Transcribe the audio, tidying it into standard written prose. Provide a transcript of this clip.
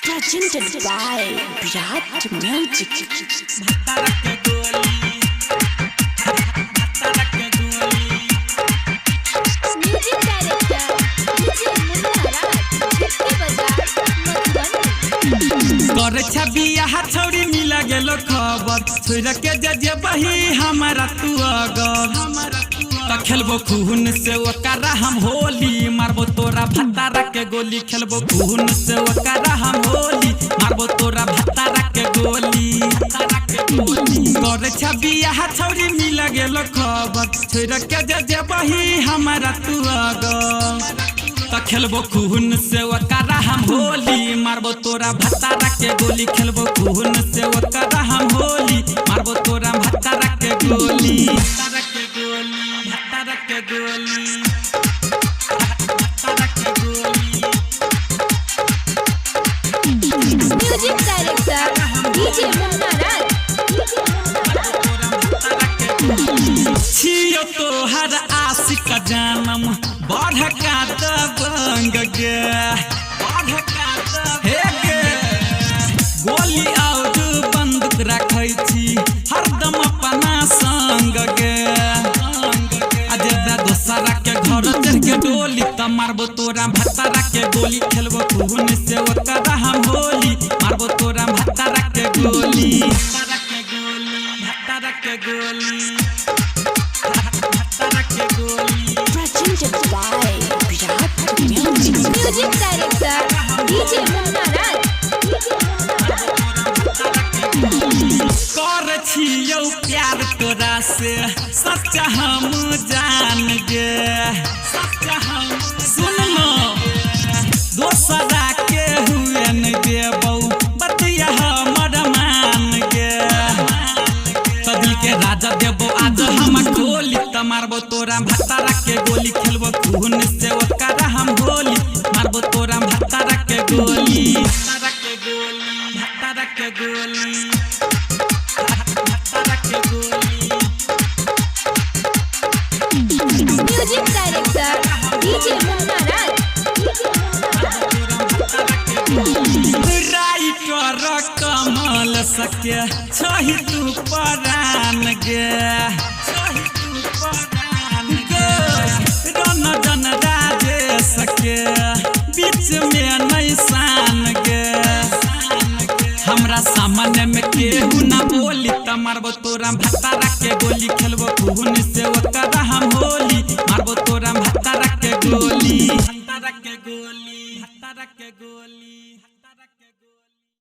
Presented by Virat Music. Music director DJ Munna करे छबिया छौरी मिला गेलो खबर छोड़ के जे बही हमारा तू अगर त खेलबो खून से ओकरा हम होली मारबो तोरा भत्तारा के गोली खेलबो खून से ओकरा हम होली मारबो तोरा भत्तारा के गोली करे छबिया छौरी मिला गेलो खबर छोड़ के जे बही हमारा तू अगर त खेलबो खून से ओकरा हम होली मारबो तोरा भत्तारा के गोली खेलबो खून से ओकरा हम होली मारबो तोरा भत्तारा के गोली भत्तारा के गोली भत्तारा के गोली Music director DJ Munna छियो तोहर आशिक जानम बढ़ का दबंग गे बढ़ का हे गे गोली और बंदूक रखै छी हरदम अपना संग गे अजदा दोसरा के घर चढ़ के डोली त मारबो तोरा भत्तारा के गोली खेलबो खून से ओकरा हम होली मारबो तोरा भत्तारा के गोली भत्तारा के गोली भत्तारा के गोली Presented by Virat Music. Music director DJ Munna कर छियौ प्यार तोरा से सच्चा हम जान गे सच्चा हम सुन लो दोसरा के हुए न देबौ बतिया हमर मान गे दिल के राजा देबो आज हम गोली त मारबो तोरा भत्तारा के गोली खेलबो खून से ओकरा हम होली मारबो तोरा भत्तारा के गोली भत्तारा के गोली भत्तारा के गोली भत्तारा के गोली Music director DJ Munna writer Kamal सके छही तू परान गे छही तू परान गे रन जन राजे सके बीच में निशान गे हमरा सामने में केहू ना बोली त मारबो तोरा भत्तारा के गोली खेलबो खून से ओकरा हम होली मारबो तोरा भत्तारा के गोली भत्तारा के गोली भत्तारा के गोली भत्तारा के गोली